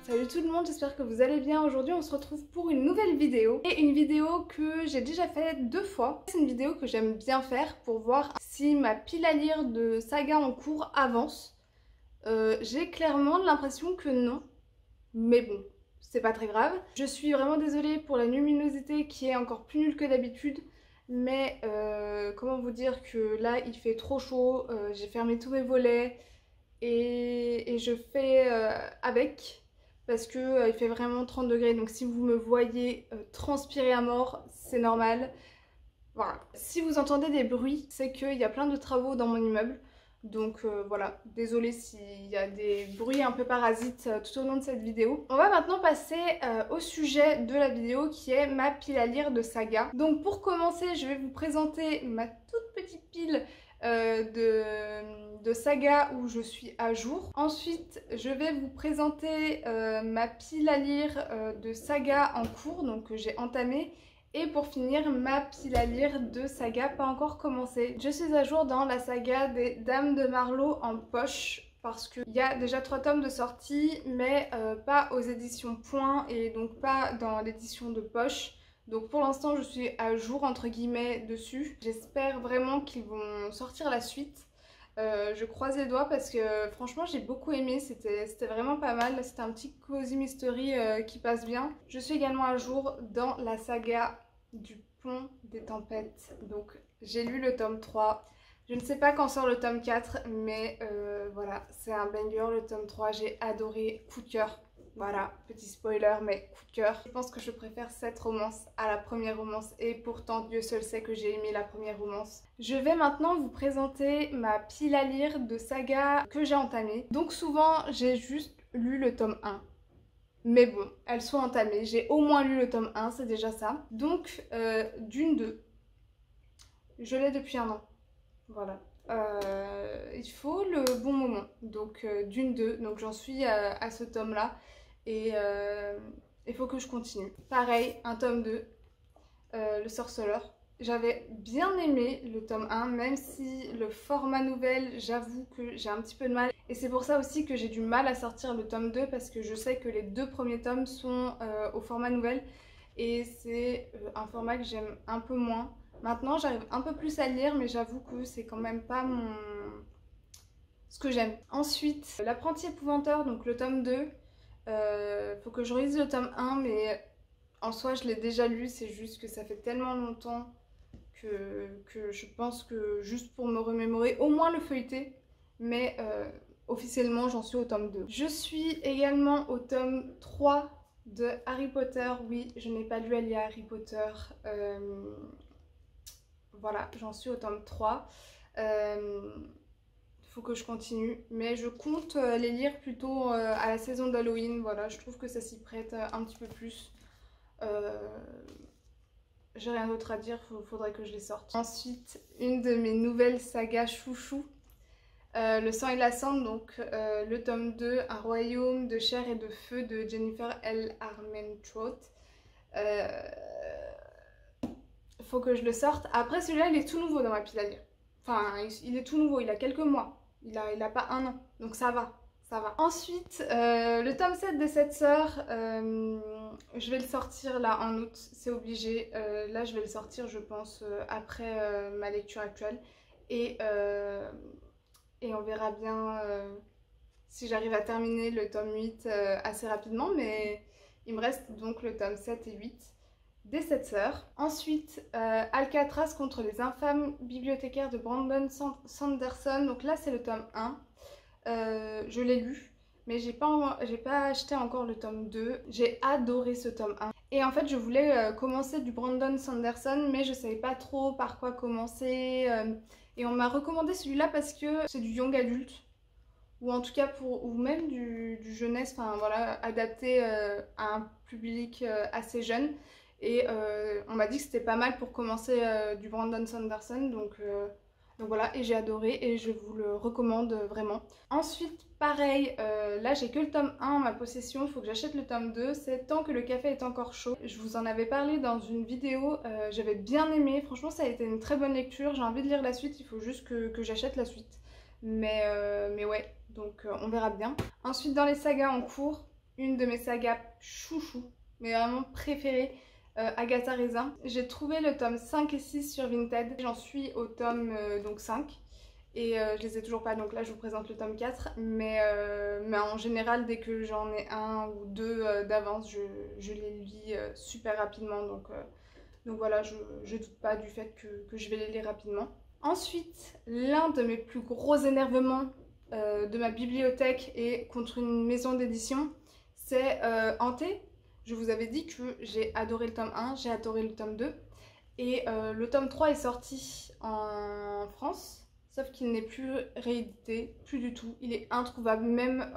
Salut tout le monde, j'espère que vous allez bien. Aujourd'hui on se retrouve pour une nouvelle vidéo. Et une vidéo que j'ai déjà faite 2 fois. C'est une vidéo que j'aime bien faire pour voir si ma pile à lire de saga en cours avance. J'ai clairement l'impression que non. Mais bon, c'est pas très grave. Je suis vraiment désolée pour la luminosité qui est encore plus nulle que d'habitude. Mais comment vous dire que là il fait trop chaud, j'ai fermé tous mes volets et je fais avec parce que il fait vraiment 30 degrés, donc si vous me voyez transpirer à mort, c'est normal. Voilà. Si vous entendez des bruits, c'est qu'il y a plein de travaux dans mon immeuble. Donc voilà, désolée s'il y a des bruits un peu parasites tout au long de cette vidéo. On va maintenant passer au sujet de la vidéo qui est ma pile à lire de saga. Donc pour commencer, je vais vous présenter ma toute petite pile de saga où je suis à jour. Ensuite, je vais vous présenter ma pile à lire de saga en cours, donc que j'ai entamée. Et pour finir, ma pile à lire de saga pas encore commencée. Je suis à jour dans la saga des Dames de Marleau en poche parce qu'il y a déjà 3 tomes de sortie, mais pas aux éditions Point et donc pas dans l'édition de poche. Donc pour l'instant je suis à jour entre guillemets dessus. J'espère vraiment qu'ils vont sortir la suite. Je croise les doigts parce que franchement j'ai beaucoup aimé, c'était vraiment pas mal. C'était un petit cozy mystery qui passe bien. Je suis également à jour dans la saga du Pont des Tempêtes. Donc j'ai lu le tome 3. Je ne sais pas quand sort le tome 4, mais voilà, c'est un banger le tome 3. J'ai adoré, coup de cœur. Voilà, petit spoiler, mais coup de cœur. Je pense que je préfère cette romance à la première romance et pourtant Dieu seul sait que j'ai aimé la première romance. Je vais maintenant vous présenter ma pile à lire de saga que j'ai entamée. Donc souvent j'ai juste lu le tome 1. Mais bon, elles sont entamées, j'ai au moins lu le tome 1, c'est déjà ça. Donc Dune 2, je l'ai depuis un an, voilà. Il faut le bon moment, donc Dune 2, donc j'en suis à ce tome là. Et il faut que je continue. Pareil, un tome 2, Le Sorceleur. J'avais bien aimé le tome 1, même si le format nouvelle, j'avoue que j'ai un petit peu de mal. Et c'est pour ça aussi que j'ai du mal à sortir le tome 2, parce que je sais que les 2 premiers tomes sont au format nouvelle. Et c'est un format que j'aime un peu moins. Maintenant, j'arrive un peu plus à lire, mais j'avoue que c'est quand même pas ce que j'aime. Ensuite, L'Apprenti Épouvanteur, donc le tome 2. Faut que je relise le tome 1, mais en soi je l'ai déjà lu, c'est juste que ça fait tellement longtemps que je pense que juste pour me remémorer, au moins le feuilleter, mais officiellement j'en suis au tome 2. Je suis également au tome 3 de Harry Potter. Oui, je n'ai pas lu Alia Harry Potter. Voilà, j'en suis au tome 3. Faut que je continue, mais je compte les lire plutôt à la saison d'Halloween. Voilà, je trouve que ça s'y prête un petit peu plus. J'ai rien d'autre à dire, faudrait que je les sorte. Ensuite, une de mes nouvelles sagas chouchou, Le Sang et la Cendre, donc le tome 2, Un royaume de chair et de feu de Jennifer L. Armentrout. Faut que je le sorte. Après celui-là il est tout nouveau dans ma pile à lire. Enfin il est tout nouveau, il a quelques mois. Il a pas un an, donc ça va. Ça va. Ensuite, le tome 7 des 7 sœurs, je vais le sortir là en août, c'est obligé. Là, je vais le sortir, je pense, après ma lecture actuelle. Et on verra bien si j'arrive à terminer le tome 8 assez rapidement. Mais il me reste donc le tome 7 et 8 des 7 sœurs. Ensuite, Alcatraz contre les infâmes bibliothécaires de Brandon Sanderson. Donc là, c'est le tome 1. Je l'ai lu, mais j'ai pas acheté encore le tome 2. J'ai adoré ce tome 1. Et en fait, je voulais commencer du Brandon Sanderson, mais je savais pas trop par quoi commencer. Et on m'a recommandé celui-là parce que c'est du young adulte, ou en tout cas ou même du jeunesse, enfin voilà, adapté à un public assez jeune. Et on m'a dit que c'était pas mal pour commencer du Brandon Sanderson, donc voilà, et j'ai adoré et je vous le recommande vraiment. Ensuite, pareil, là j'ai que le tome 1 en ma possession, il faut que j'achète le tome 2, c'est Tant que le café est encore chaud. Je vous en avais parlé dans une vidéo, j'avais bien aimé, franchement ça a été une très bonne lecture, j'ai envie de lire la suite, il faut juste que j'achète la suite. Mais ouais, donc on verra bien. Ensuite dans les sagas en cours, une de mes sagas chouchou, mais vraiment préférée, Agatha Raisin. J'ai trouvé le tome 5 et 6 sur Vinted, j'en suis au tome donc 5. Et je les ai toujours pas, donc là je vous présente le tome 4. Mais en général, dès que j'en ai un ou deux d'avance, je les lis super rapidement. Donc voilà, je doute pas du fait que je vais les lire rapidement. Ensuite, l'un de mes plus gros énervements de ma bibliothèque et contre une maison d'édition, c'est Hanté. Je vous avais dit que j'ai adoré le tome 1, j'ai adoré le tome 2. Et le tome 3 est sorti en France. Sauf qu'il n'est plus réédité, plus du tout. Il est introuvable, même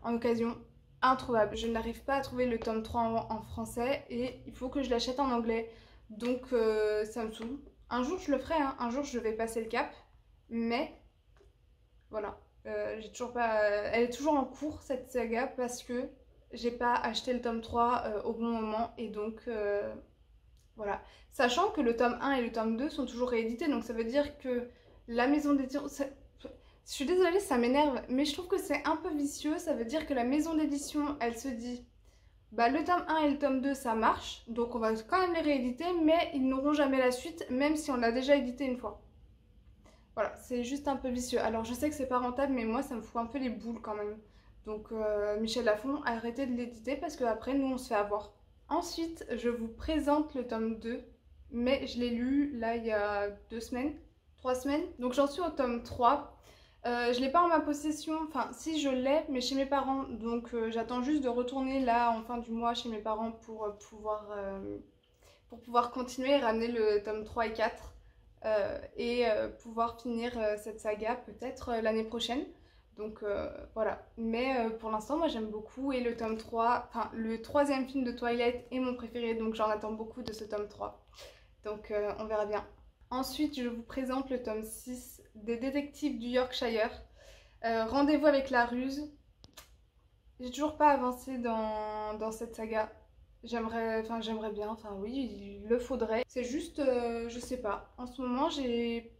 en occasion. Introuvable. Je n'arrive pas à trouver le tome 3 en français et il faut que je l'achète en anglais. Donc ça me saoule. Un jour je le ferai, hein. Un jour je vais passer le cap. Mais voilà. J'ai toujours pas... Elle est toujours en cours cette saga parce que j'ai pas acheté le tome 3 au bon moment. Et donc... voilà. Sachant que le tome 1 et le tome 2 sont toujours réédités, donc ça veut dire que la maison d'édition... Je suis désolée, ça m'énerve, mais je trouve que c'est un peu vicieux. Ça veut dire que la maison d'édition, elle se dit, bah le tome 1 et le tome 2, ça marche, donc on va quand même les rééditer, mais ils n'auront jamais la suite, même si on l'a déjà édité une fois. Voilà, c'est juste un peu vicieux. Alors je sais que c'est pas rentable, mais moi ça me fout un peu les boules quand même. Donc Michel Lafon a arrêté de l'éditer parce qu'après nous on se fait avoir. Ensuite, je vous présente le tome 2, mais je l'ai lu là il y a 2 semaines, 3 semaines. Donc j'en suis au tome 3. Je l'ai pas en ma possession, enfin si je l'ai, mais chez mes parents. Donc j'attends juste de retourner là en fin du mois chez mes parents pour pouvoir continuer et ramener le tome 3 et 4 et pouvoir finir cette saga peut-être l'année prochaine. Donc voilà, mais pour l'instant moi j'aime beaucoup et le tome 3, enfin le troisième film de Twilight est mon préféré, donc j'en attends beaucoup de ce tome 3. Donc on verra bien. Ensuite je vous présente le tome 6 des détectives du Yorkshire. Rendez-vous avec la ruse. J'ai toujours pas avancé dans cette saga. J'aimerais bien, enfin oui, il le faudrait. C'est juste, je sais pas, en ce moment j'ai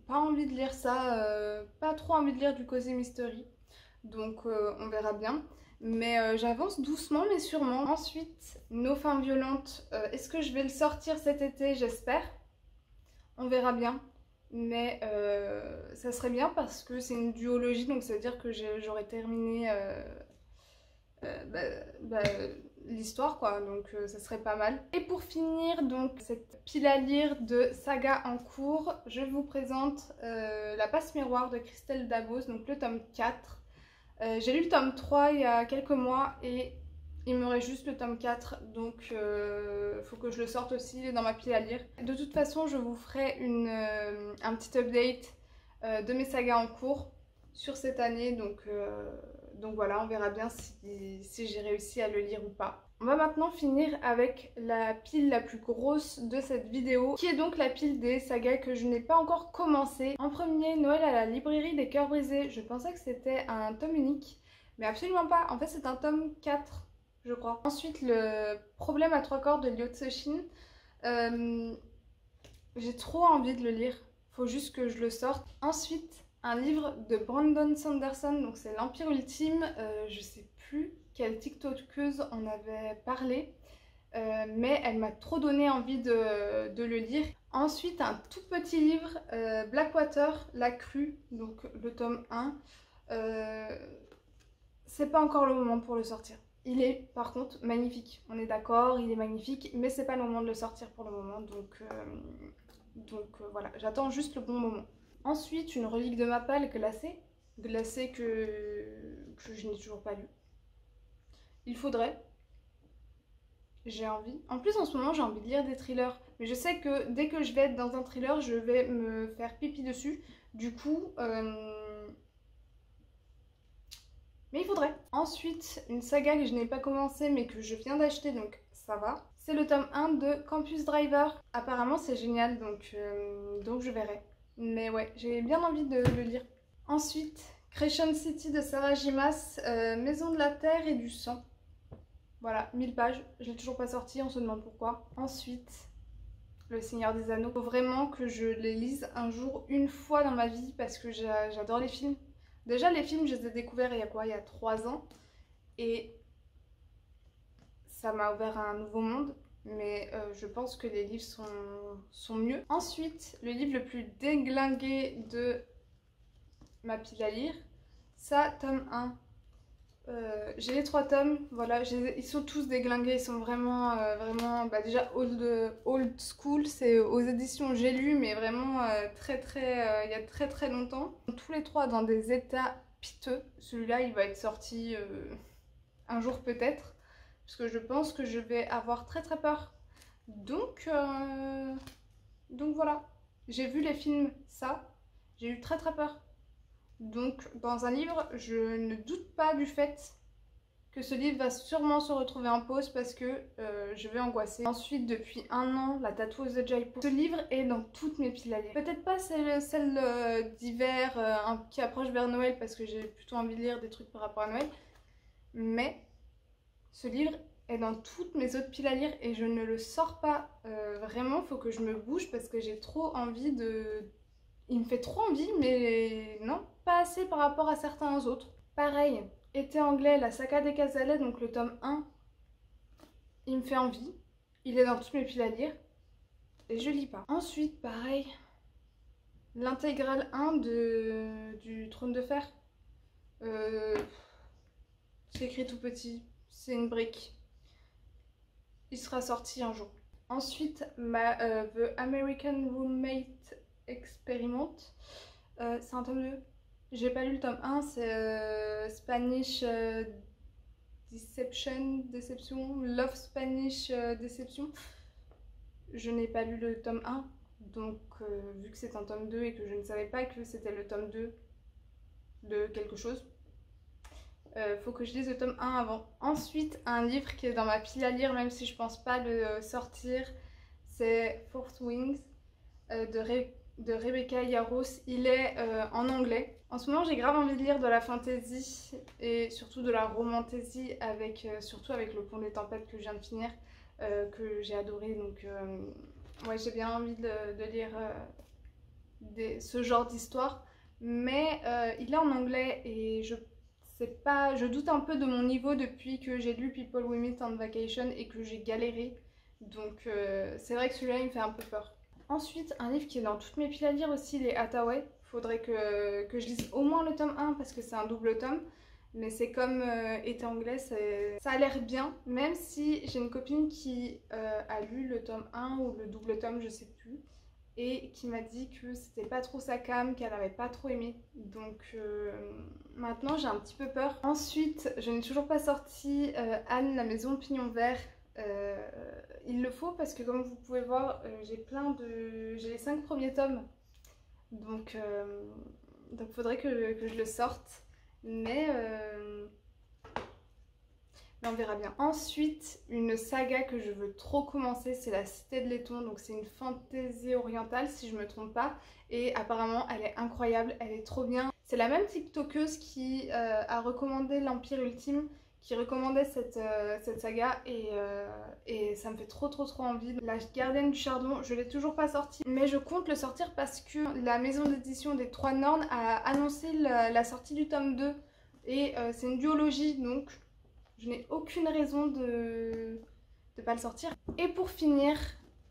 pas envie de lire ça, pas trop envie de lire du Cozy Mystery, donc on verra bien. Mais j'avance doucement mais sûrement. Ensuite, Nos fins violentes, est-ce que je vais le sortir cet été? J'espère. On verra bien. Mais ça serait bien parce que c'est une duologie, donc ça veut dire que j'aurais terminé l'histoire quoi, donc ça serait pas mal. Et pour finir donc cette pile à lire de saga en cours, je vous présente La passe miroir de Christelle Dabos, donc le tome 4. J'ai lu le tome 3 il y a quelques mois et il me reste juste le tome 4, donc faut que je le sorte aussi, il est dans ma pile à lire. De toute façon je vous ferai un petit update de mes sagas en cours sur cette année, donc voilà, on verra bien si j'ai réussi à le lire ou pas. On va maintenant finir avec la pile la plus grosse de cette vidéo, qui est donc la pile des sagas que je n'ai pas encore commencé. En premier, Noël à la librairie des cœurs brisés. Je pensais que c'était un tome unique, mais absolument pas. En fait, c'est un tome 4, je crois. Ensuite, Le problème à 3 corps de Liu Cixin. J'ai trop envie de le lire. Faut juste que je le sorte. Ensuite, un livre de Brandon Sanderson, donc c'est l'Empire Ultime. Je sais plus quelle TikTokeuse en avait parlé, mais elle m'a trop donné envie de le lire. Ensuite, un tout petit livre, Blackwater, La Crue, donc le tome 1. C'est pas encore le moment pour le sortir. Il est par contre magnifique, on est d'accord, il est magnifique, mais c'est pas le moment de le sortir pour le moment, donc voilà, j'attends juste le bon moment. Ensuite, une relique de Mappa, glacée que je n'ai toujours pas lu. Il faudrait. J'ai envie. En plus, en ce moment, j'ai envie de lire des thrillers. Mais je sais que dès que je vais être dans un thriller, je vais me faire pipi dessus. Du coup, mais il faudrait. Ensuite, une saga que je n'ai pas commencé, mais que je viens d'acheter, donc ça va. C'est le tome 1 de Campus Driver. Apparemment, c'est génial, donc je verrai. Mais ouais, j'ai bien envie de le lire. Ensuite, Crescent City de Sarah J. Maas, Maison de la Terre et du Sang. Voilà, 1000 pages. Je l'ai toujours pas sorti, on se demande pourquoi. Ensuite, Le Seigneur des Anneaux. Faut vraiment que je les lise un jour, une fois dans ma vie, parce que j'adore les films. Déjà les films je les ai découverts il y a quoi? Il y a 3 ans. Et ça m'a ouvert à un nouveau monde. Mais je pense que les livres sont mieux. Ensuite, le livre le plus déglingué de ma pile à lire, ça, tome 1. J'ai les 3 tomes, voilà, ils sont tous déglingués, ils sont vraiment, bah déjà old school, c'est aux éditions J'ai lu, mais vraiment il y a très très longtemps. Tous les 3 dans des états piteux. Celui-là, il va être sorti un jour peut-être, parce que je pense que je vais avoir très très peur. Donc voilà, j'ai vu les films, ça, j'ai eu très très peur. Donc dans un livre, je ne doute pas du fait que ce livre va sûrement se retrouver en pause parce que je vais angoisser. Ensuite, depuis 1 an, La tatoueuse de Jaipur. Ce livre est dans toutes mes piles à lire. Peut-être pas celle d'hiver qui approche vers Noël parce que j'ai plutôt envie de lire des trucs par rapport à Noël. Mais ce livre est dans toutes mes autres piles à lire et je ne le sors pas. Vraiment, faut que je me bouge parce que j'ai trop envie de... Il me fait trop envie, mais non, pas assez par rapport à certains autres. Pareil, Été anglais, La saga des Casalets, donc le tome 1, il me fait envie. Il est dans toutes mes piles à lire et je lis pas. Ensuite, pareil, l'intégrale 1 du Trône de Fer. C'est écrit tout petit, c'est une brique. Il sera sorti un jour. Ensuite, The American Roommate Experiment, c'est un tome 2. J'ai pas lu le tome 1, c'est Spanish Deception, Love Spanish Deception. Je n'ai pas lu le tome 1, donc vu que c'est un tome 2 et que je ne savais pas que c'était le tome 2 de quelque chose, faut que je lise le tome 1 avant. Ensuite, un livre qui est dans ma pile à lire, même si je pense pas le sortir, c'est Fourth Wings de Rebecca Yarros. Il est en anglais. En ce moment, j'ai grave envie de lire de la fantasy et surtout de la romantasy, surtout avec Le Pont des Tempêtes que je viens de finir, que j'ai adoré. Donc, ouais, j'ai bien envie de lire ce genre d'histoire. Mais il est en anglais et je doute un peu de mon niveau depuis que j'ai lu People We Meet on Vacation et que j'ai galéré. Donc, c'est vrai que celui-là, il me fait un peu peur. Ensuite, un livre qui est dans toutes mes piles à lire aussi, les Hathaway. Faudrait que je lise au moins le tome 1 parce que c'est un double tome. Mais c'est comme Été anglais, ça a l'air bien. Même si j'ai une copine qui a lu le tome 1 ou le double tome, je sais plus. Et qui m'a dit que c'était pas trop sa came, qu'elle avait pas trop aimé. Donc maintenant j'ai un petit peu peur. Ensuite, je n'ai toujours pas sorti Anne, la maison au pignon vert. Il le faut parce que comme vous pouvez voir, j'ai les 5 premiers tomes. Donc faudrait que je le sorte. Mais on verra bien. Ensuite, une saga que je veux trop commencer, c'est La Cité de Laiton. Donc c'est une fantaisie orientale si je me trompe pas. Et apparemment elle est incroyable, elle est trop bien. C'est la même tiktokeuse qui a recommandé l'Empire Ultime, qui recommandait cette saga et ça me fait trop envie. La Gardienne du Chardon, je l'ai toujours pas sorti, mais je compte le sortir parce que la maison d'édition des Trois Nornes a annoncé la sortie du tome 2 et c'est une duologie, donc je n'ai aucune raison de pas le sortir. Et pour finir,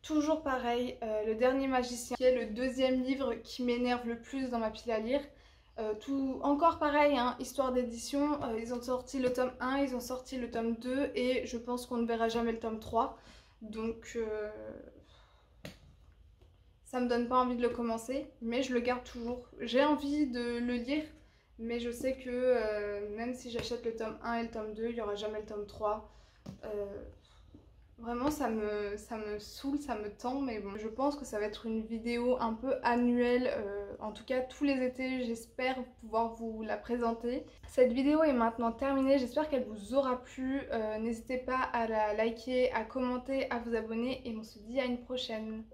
toujours pareil, Le Dernier Magicien, qui est le deuxième livre qui m'énerve le plus dans ma pile à lire. Encore pareil, hein, histoire d'édition, ils ont sorti le tome 1, ils ont sorti le tome 2 et je pense qu'on ne verra jamais le tome 3. Donc ça me donne pas envie de le commencer, mais je le garde toujours. J'ai envie de le lire, mais je sais que même si j'achète le tome 1 et le tome 2, il n'y aura jamais le tome 3. Vraiment ça me saoule, ça me tend, mais bon, je pense que ça va être une vidéo un peu annuelle, en tout cas tous les étés, j'espère pouvoir vous la présenter. Cette vidéo est maintenant terminée, j'espère qu'elle vous aura plu, n'hésitez pas à la liker, à commenter, à vous abonner et on se dit à une prochaine.